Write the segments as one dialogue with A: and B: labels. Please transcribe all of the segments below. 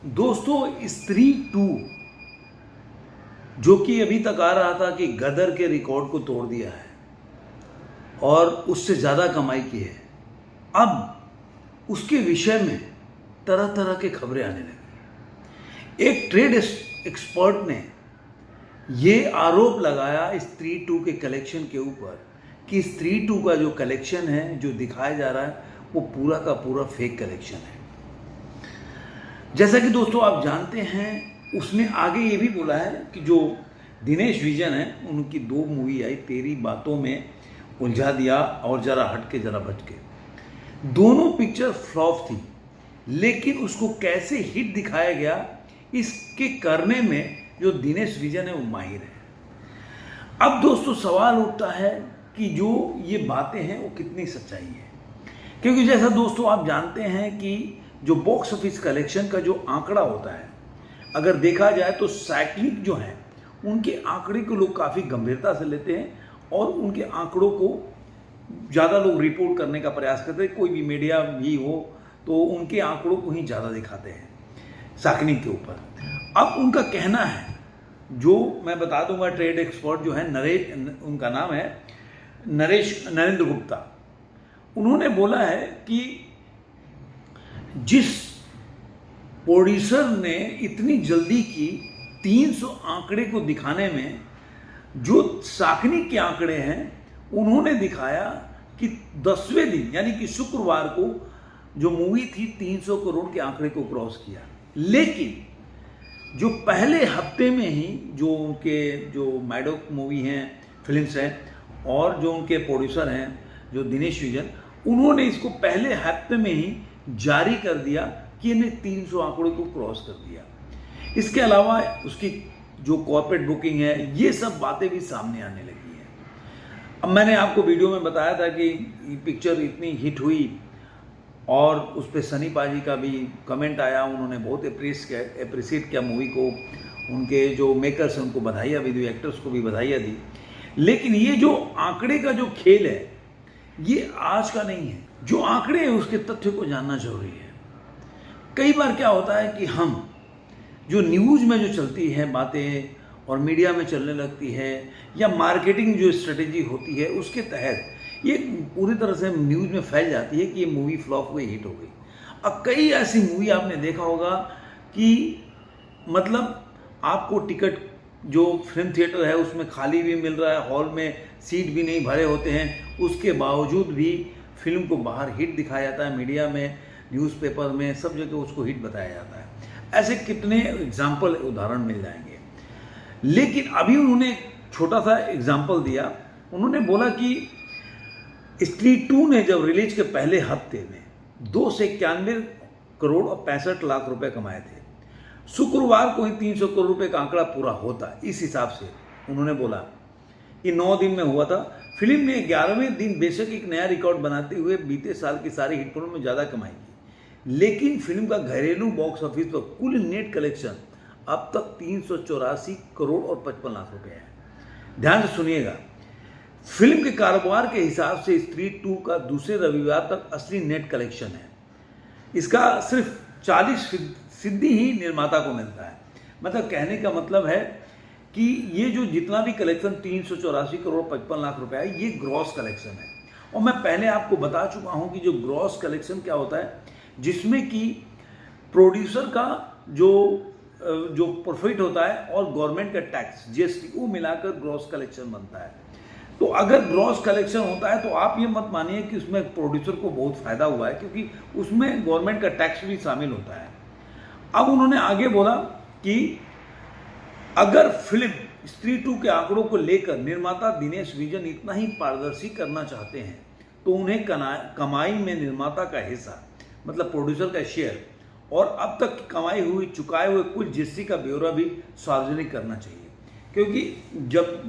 A: दोस्तों स्त्री 2 जो कि अभी तक आ रहा था कि गदर के रिकॉर्ड को तोड़ दिया है और उससे ज़्यादा कमाई की है, अब उसके विषय में तरह तरह के खबरें आने लगी। एक ट्रेड एक्सपर्ट ने ये आरोप लगाया स्त्री 2 के कलेक्शन के ऊपर कि स्त्री 2 का जो कलेक्शन है, जो दिखाया जा रहा है, वो पूरा का पूरा फेक कलेक्शन है। जैसा कि दोस्तों आप जानते हैं, उसने आगे ये भी बोला है कि जो दिनेश विजन है, उनकी 2 मूवी आई, तेरी बातों में उलझा दिया और जरा हट के जरा बच के। दोनों पिक्चर फ्लॉप थी, लेकिन उसको कैसे हिट दिखाया गया, इसके करने में जो दिनेश विजन है वो माहिर है। अब दोस्तों सवाल उठता है कि जो ये बातें हैं वो कितनी सच्चाई है, क्योंकि जैसा दोस्तों आप जानते हैं कि जो बॉक्स ऑफिस कलेक्शन का जो आंकड़ा होता है, अगर देखा जाए तो साइक्लिक जो है उनके आंकड़े को लोग काफ़ी गंभीरता से लेते हैं और उनके आंकड़ों को ज़्यादा लोग रिपोर्ट करने का प्रयास करते हैं। कोई भी मीडिया भी हो तो उनके आंकड़ों को ही ज़्यादा दिखाते हैं साइक्लिंग के ऊपर। अब उनका कहना है, जो मैं बता दूंगा, ट्रेड एक्सपर्ट जो है नरेश, उनका नाम है नरेंद्र गुप्ता, उन्होंने बोला है कि जिस प्रोड्यूसर ने इतनी जल्दी की 300 आंकड़े को दिखाने में, जो साखनी के आंकड़े हैं उन्होंने दिखाया कि 10वें दिन यानी कि शुक्रवार को जो मूवी थी 300 करोड़ के आंकड़े को क्रॉस किया। लेकिन जो पहले हफ्ते में ही जो उनके जो मैडोक मूवी हैं, फिल्म्स हैं, और जो उनके प्रोड्यूसर हैं जो दिनेश विजन, उन्होंने इसको पहले हफ्ते में ही जारी कर दिया कि इन्हें 300 आंकड़ों को क्रॉस कर दिया। इसके अलावा उसकी जो कॉर्पोरेट बुकिंग है, ये सब बातें भी सामने आने लगी हैं। अब मैंने आपको वीडियो में बताया था कि पिक्चर इतनी हिट हुई और उस पर सनी पाजी का भी कमेंट आया, उन्होंने बहुत अप्रिशिएट किया मूवी को, उनके जो मेकर्स हैं उनको बधाइयाँ भी दी, एक्टर्स को भी बधाइयाँ दी। लेकिन ये जो आंकड़े का जो खेल है ये आज का नहीं है। जो आंकड़े हैं उसके तथ्य को जानना जरूरी है। कई बार क्या होता है कि हम जो न्यूज़ में जो चलती है बातें और मीडिया में चलने लगती है, या मार्केटिंग जो स्ट्रेटेजी होती है, उसके तहत ये पूरी तरह से न्यूज़ में फैल जाती है कि ये मूवी फ्लॉप हुई, हिट हो गई। अब कई ऐसी मूवी आपने देखा होगा कि मतलब आपको टिकट जो फिल्म थिएटर है उसमें खाली भी मिल रहा है, हॉल में सीट भी नहीं भरे होते हैं, उसके बावजूद भी फिल्म को बाहर हिट दिखाया जाता है, मीडिया में, न्यूज़पेपर में, सब जगह उसको हिट बताया जाता है। ऐसे कितने एग्जाम्पल, उदाहरण मिल जाएंगे। लेकिन अभी उन्होंने एक छोटा सा एग्जाम्पल दिया। उन्होंने बोला कि स्त्री 2 ने जब रिलीज के पहले हफ्ते में 2 से 91 करोड़ और 65 लाख रुपए कमाए थे, शुक्रवार को ही 300 करोड़ रुपए का आंकड़ा पूरा होता। इस हिसाब से उन्होंने बोला कि 9 दिन में हुआ था। फिल्म ने 11वें दिन बेशक एक नया रिकॉर्ड बनाते हुए बीते साल की सारी हिट फिल्मों में ज़्यादा कमाई की, लेकिन फिल्म का घरेलू बॉक्स ऑफिस पर कुल नेट कलेक्शन अब तक 384 करोड़ और 55 लाख रुपए है। ध्यान से सुनिएगा, फिल्म के कारोबार के हिसाब से स्त्री 2 का दूसरे रविवार तक असली नेट कलेक्शन है। इसका सिर्फ 40% ही निर्माता को मिलता है। मतलब कहने का मतलब है कि ये जो जितना भी कलेक्शन 384 करोड़ 55 लाख रुपए है, ये ग्रॉस कलेक्शन है। और मैं पहले आपको बता चुका हूं कि जो ग्रॉस कलेक्शन क्या होता है, जिसमें कि प्रोड्यूसर का जो प्रॉफिट होता है और गवर्नमेंट का टैक्स, जीएसटी, वो मिलाकर ग्रॉस कलेक्शन बनता है। तो अगर ग्रॉस कलेक्शन होता है तो आप ये मत मानिए कि उसमें प्रोड्यूसर को बहुत फायदा हुआ है, क्योंकि उसमें गवर्नमेंट का टैक्स भी शामिल होता है। अब उन्होंने आगे बोला कि अगर फिल्म स्त्री 2 के आंकड़ों को लेकर निर्माता दिनेश विजन इतना ही पारदर्शी करना चाहते हैं तो उन्हें कमाई में निर्माता का हिस्सा, मतलब प्रोड्यूसर का शेयर, और अब तक कमाई हुई चुकाए हुए कुल जीएसटी का ब्यौरा भी सार्वजनिक करना चाहिए। क्योंकि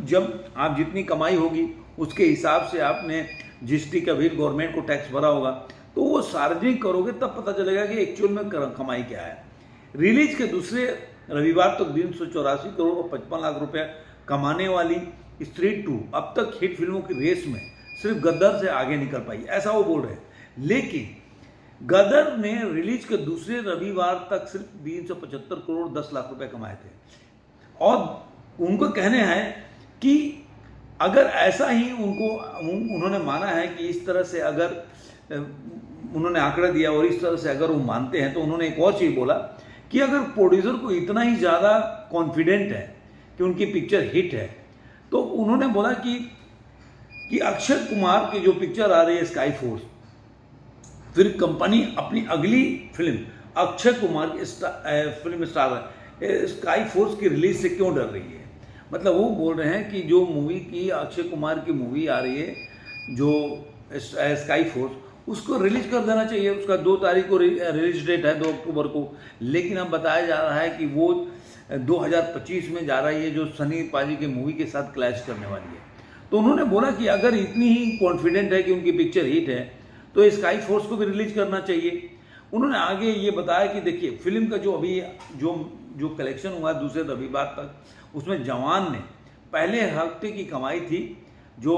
A: जब आप जितनी कमाई होगी उसके हिसाब से आपने जीएसटी का भी गवर्नमेंट को टैक्स भरा होगा, तो वो सार्वजनिक करोगे तब पता चलेगा कि एक्चुअल में कमाई क्या है। रिलीज के दूसरे रविवार तक 384 करोड़ और 55 लाख रुपए कमाने वाली स्त्री 2 अब तक हिट फिल्मों की रेस में सिर्फ गद्दार से आगे निकल पाई, ऐसा वो बोल रहे हैं। लेकिन गदर ने रिलीज के दूसरे रविवार तक सिर्फ 375 करोड़ 10 लाख रुपए कमाए थे। और उनको कहने हैं कि अगर ऐसा ही उन्होंने माना है कि इस तरह से अगर उन्होंने आंकड़ा दिया और इस तरह से अगर वो मानते हैं, तो उन्होंने एक और चीज़ बोला कि अगर प्रोड्यूसर को इतना ही ज़्यादा कॉन्फिडेंट है कि उनकी पिक्चर हिट है, तो उन्होंने बोला कि अक्षय कुमार की जो पिक्चर आ रही है स्काई फोर्स, फिर कंपनी अपनी अगली फिल्म अक्षय कुमार की फिल्म स्टार स्काई फोर्स की रिलीज से क्यों डर रही है। मतलब वो बोल रहे हैं कि जो मूवी की अक्षय कुमार की मूवी आ रही है जो स्काई फोर्स, उसको रिलीज कर देना चाहिए। उसका 2 तारीख को रिलीज डेट है, 2 अक्टूबर को, लेकिन अब बताया जा रहा है कि वो 2025 में जा रही है, जो सनी पाजी की मूवी के साथ क्लैश करने वाली है। तो उन्होंने बोला कि अगर इतनी ही कॉन्फिडेंट है कि उनकी पिक्चर हिट है, तो स्काई फोर्स को भी रिलीज करना चाहिए। उन्होंने आगे ये बताया कि देखिए, फिल्म का जो अभी जो कलेक्शन हुआ दूसरे रविवार तक, उसमें जवान ने पहले हफ्ते की कमाई थी जो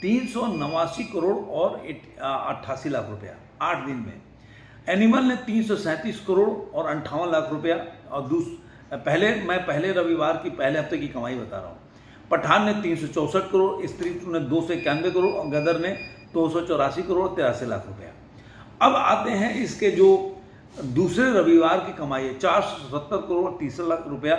A: 389 करोड़ और 88 लाख रुपया 8 दिन में। एनिमल ने 337 करोड़ और 58 लाख रुपया, और मैं पहले रविवार की पहले हफ्ते की कमाई बता रहा हूँ। पठान ने 364 करोड़, स्त्री 2 ने 291 करोड़ और गदर ने 284 करोड़ 83 लाख रुपया। अब आते हैं इसके जो दूसरे रविवार की कमाई है, 470 करोड़ 30 लाख रुपया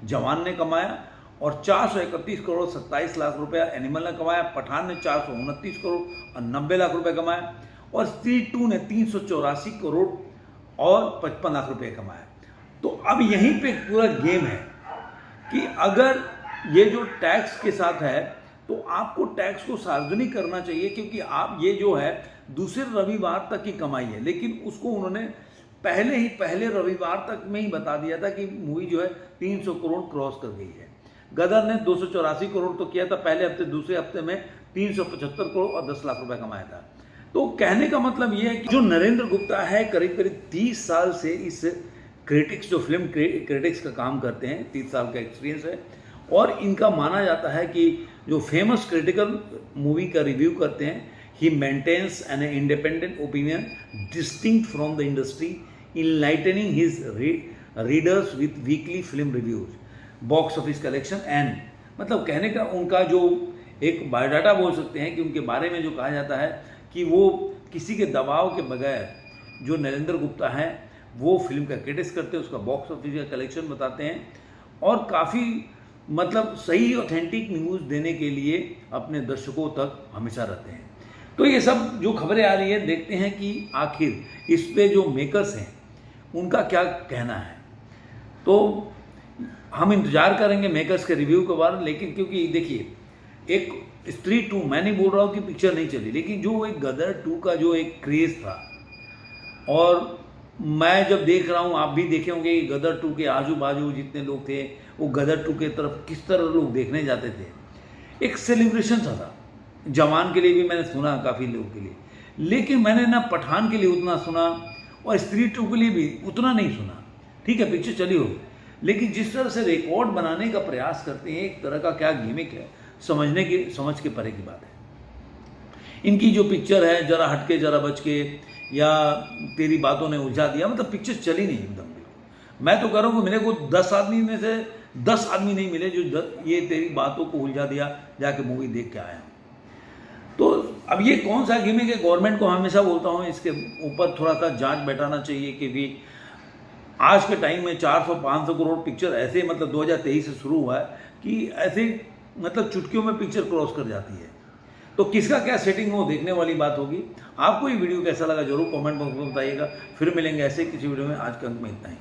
A: जवान ने कमाया, और 431 करोड़ 27 लाख रुपया एनिमल ने कमाया। पठान ने 429 करोड़ और 90 लाख रुपए कमाया, और स्त्री 2 ने 384 करोड़ और 55 लाख रुपए कमाया। तो अब यहीं पे पूरा गेम है कि अगर ये जो टैक्स के साथ है, तो आपको टैक्स को सार्वजनिक करना चाहिए, क्योंकि आप ये जो है दूसरे रविवार तक की कमाई है, लेकिन उसको उन्होंने पहले रविवार तक में ही बता दिया था कि मूवी जो है 300 करोड़ क्रॉस कर गई है। गदर ने 284 करोड़ तो किया था पहले हफ्ते, दूसरे हफ्ते में 375 करोड़ और 10 लाख रुपए कमाया था। तो कहने का मतलब ये है कि जो नरेंद्र गुप्ता है, करीब करीब 30 साल से इस क्रिटिक्स, जो फिल्म क्रिटिक्स का काम करते हैं, 30 साल का एक्सपीरियंस है, और इनका माना जाता है कि जो फेमस क्रिटिकल मूवी का रिव्यू करते हैं, he maintains an independent opinion distinct from the industry, enlightening his readers with weekly film reviews, box office collection and, मतलब कहने का उनका जो एक बायोडाटा बोल सकते हैं कि उनके बारे में जो कहा जाता है कि वो किसी के दबाव के बगैर, जो नरेंद्र गुप्ता है वो फिल्म का क्रिटिक्स करते हैं, उसका बॉक्स ऑफिस का कलेक्शन बताते हैं, और काफ़ी मतलब सही ऑथेंटिक न्यूज़ देने के लिए अपने दर्शकों तक हमेशा रहते हैं। तो ये सब जो खबरें आ रही है, देखते हैं कि आखिर इस पे जो मेकर्स हैं उनका क्या कहना है। तो हम इंतजार करेंगे मेकर्स के रिव्यू के बाद। लेकिन क्योंकि देखिए, एक स्त्री 2, मैं नहीं बोल रहा हूँ कि पिक्चर नहीं चली, लेकिन जो एक गदर 2 का जो एक क्रेज़ था, और मैं जब देख रहा हूँ, आप भी देखे होंगे कि गदर 2 के आजू बाजू जितने लोग थे, वो गदर 2 के तरफ किस तरह लोग देखने जाते थे। एक सेलिब्रेशन सा था। जवान के लिए भी मैंने सुना, काफ़ी लोगों के लिए, लेकिन मैंने ना पठान के लिए उतना सुना और स्त्री 2 के लिए भी उतना नहीं सुना। ठीक है, पिक्चर चली होगी, लेकिन जिस तरह से रिकॉर्ड बनाने का प्रयास करते हैं, एक तरह का क्या गिमिक है, समझ के परे की बात है। इनकी जो पिक्चर है, जरा हटके जरा बच के, या तेरी बातों ने उलझा दिया, मतलब पिक्चर चली नहीं एकदम भी। मैं तो कह रहा हूँ कि मेरे को 10 आदमी में से 10 आदमी नहीं मिले जो ये तेरी बातों को उलझा दिया, जाके मूवी देख के आया। तो अब ये कौन सा गिमिक है, गवर्नमेंट को हमेशा बोलता हूँ इसके ऊपर थोड़ा सा जांच बैठाना चाहिए, क्योंकि आज के टाइम में 400-500 करोड़ पिक्चर ऐसे, मतलब 2023 से शुरू हुआ है कि ऐसे मतलब चुटकियों में पिक्चर क्रॉस कर जाती है। तो किसका क्या सेटिंग हो, देखने वाली बात होगी। आपको ये वीडियो कैसा लगा जरूर कमेंट बॉक्स में बताइएगा। फिर मिलेंगे ऐसे किसी वीडियो में। आज के अंत में इतना ही।